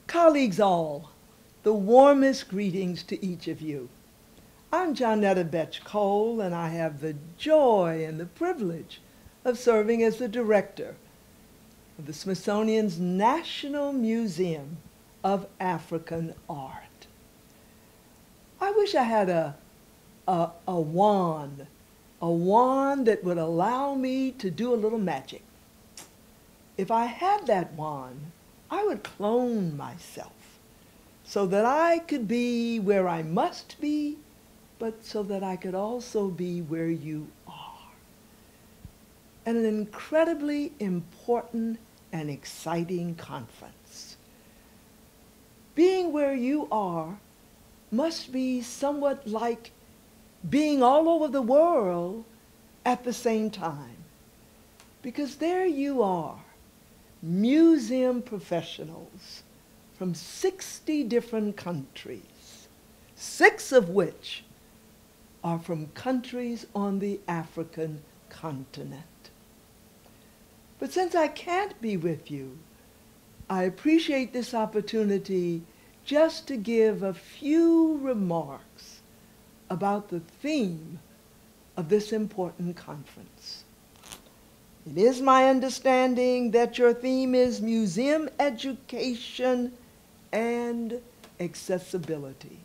Colleagues all, the warmest greetings to each of you. I'm Johnnetta Cole, and I have the joy and the privilege of serving as the director of the Smithsonian's National Museum of African Art. I wish I had a wand that would allow me to do a little magic. If I had that wand, I would clone myself so that I could be where I must be, but so that I could also be where you are. And an incredibly important and exciting conference. Being where you are must be somewhat like being all over the world at the same time. Because there you are, museum professionals from 60 different countries, 6 of which are from countries on the African continent. But since I can't be with you, I appreciate this opportunity just to give a few remarks about the theme of this important conference. It is my understanding that your theme is museum education and accessibility.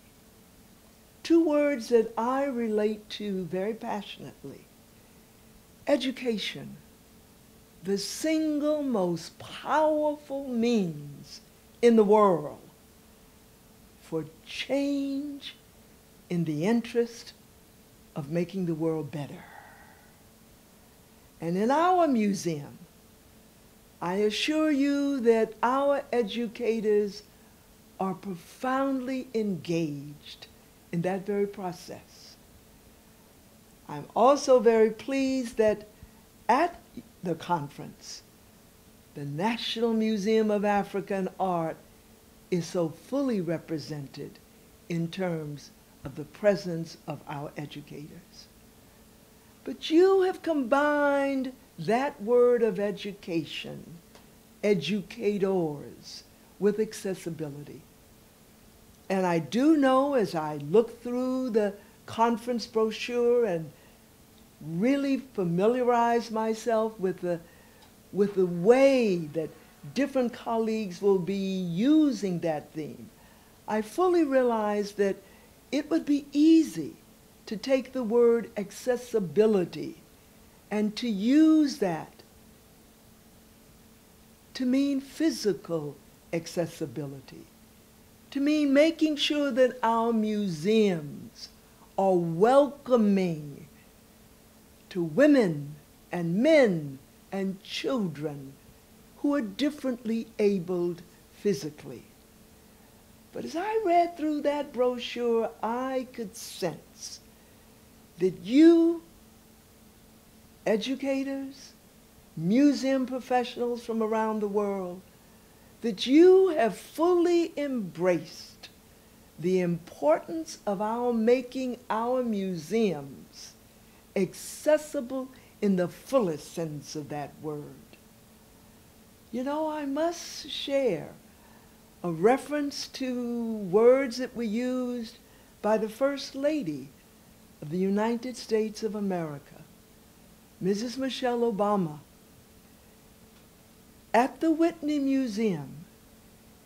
2 words that I relate to very passionately. Education, the single most powerful means in the world for change in the interest of making the world better. And in our museum, I assure you that our educators are profoundly engaged in that very process. I'm also very pleased that at the conference, the National Museum of African Art is so fully represented in terms of the presence of our educators. But you have combined that word of education, educators, with accessibility. And I do know, as I look through the conference brochure and really familiarize myself with the way that different colleagues will be using that theme, I fully realize that it would be easy to take the word accessibility and to use that to mean physical accessibility, to mean making sure that our museums are welcoming to women and men and children who are differently abled physically. But as I read through that brochure, I could sense that you, educators, museum professionals from around the world, that you have fully embraced the importance of our making our museums accessible in the fullest sense of that word. You know, I must share a reference to words that were used by the First Lady of the United States of America, Mrs. Michelle Obama. At the Whitney Museum,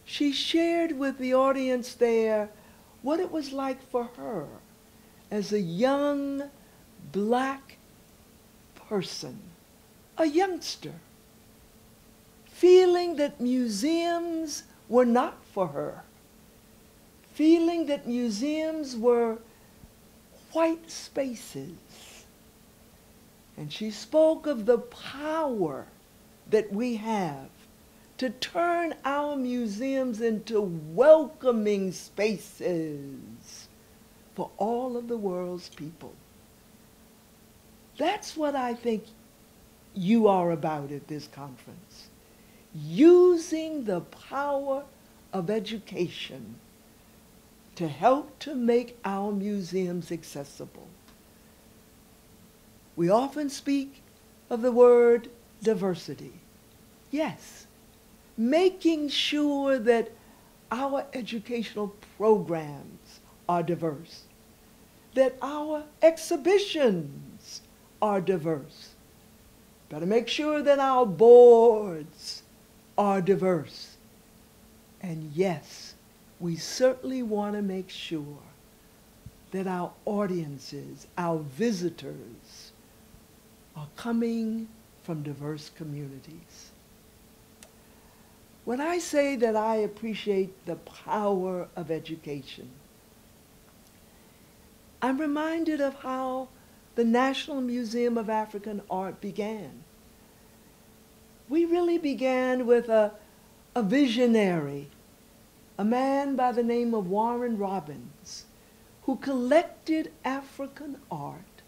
she shared with the audience there what it was like for her as a young black person, a youngster, feeling that museums were not for her, feeling that museums were white spaces. And she spoke of the power that we have to turn our museums into welcoming spaces for all of the world's people. That's what I think you are about at this conference. Using the power of education to help to make our museums accessible. We often speak of the word diversity. Yes, making sure that our educational programs are diverse, that our exhibitions are diverse. Better make sure that our boards are diverse. And yes, we certainly want to make sure that our audiences, our visitors, are coming from diverse communities. When I say that I appreciate the power of education, I'm reminded of how the National Museum of African Art began. We really began with a visionary, a man by the name of Warren Robbins, who collected African art,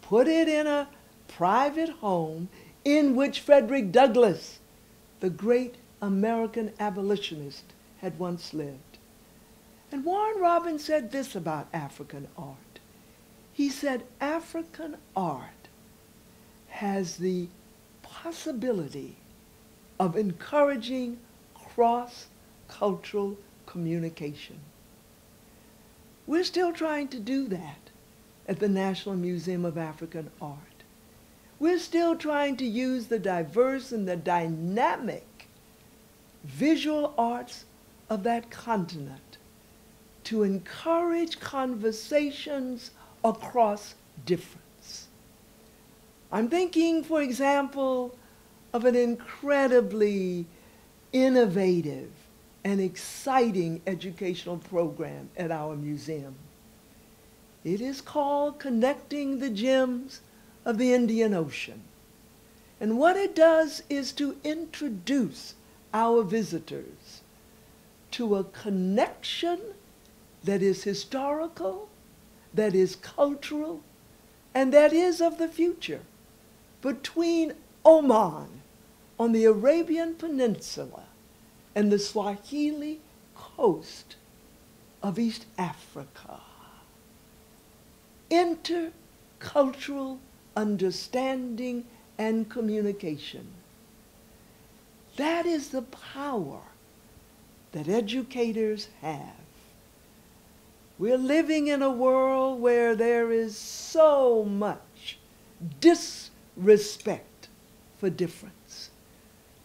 put it in a private home in which Frederick Douglass, the great American abolitionist, had once lived. And Warren Robbins said this about African art. He said, African art has the possibility of encouraging cross-cultural communication. We're still trying to do that at the National Museum of African Art. We're still trying to use the diverse and the dynamic visual arts of that continent to encourage conversations across difference. I'm thinking, for example, of an incredibly innovative and exciting educational program at our museum. It is called Connecting the Gems of the Indian Ocean. And what it does is to introduce our visitors to a connection that is historical, that is cultural, and that is of the future between Oman on the Arabian Peninsula and the Swahili coast of East Africa. Intercultural understanding and communication. That is the power that educators have. We're living in a world where there is so much disrespect for difference,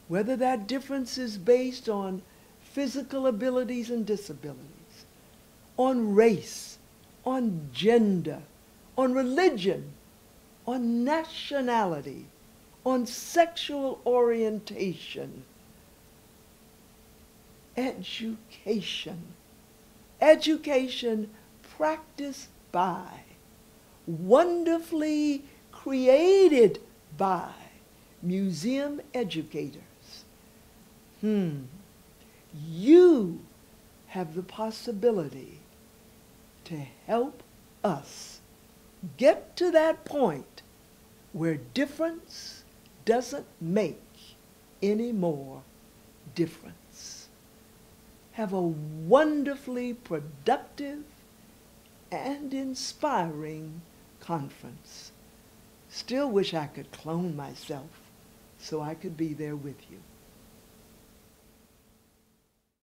whether that difference is based on physical abilities and disabilities, on race, on gender, on religion, on nationality, on sexual orientation. Education practiced by, wonderfully created by museum educators. You have the possibility to help us get to that point where difference doesn't make any more difference. Have a wonderfully productive and inspiring conference. Still wish I could clone myself so I could be there with you.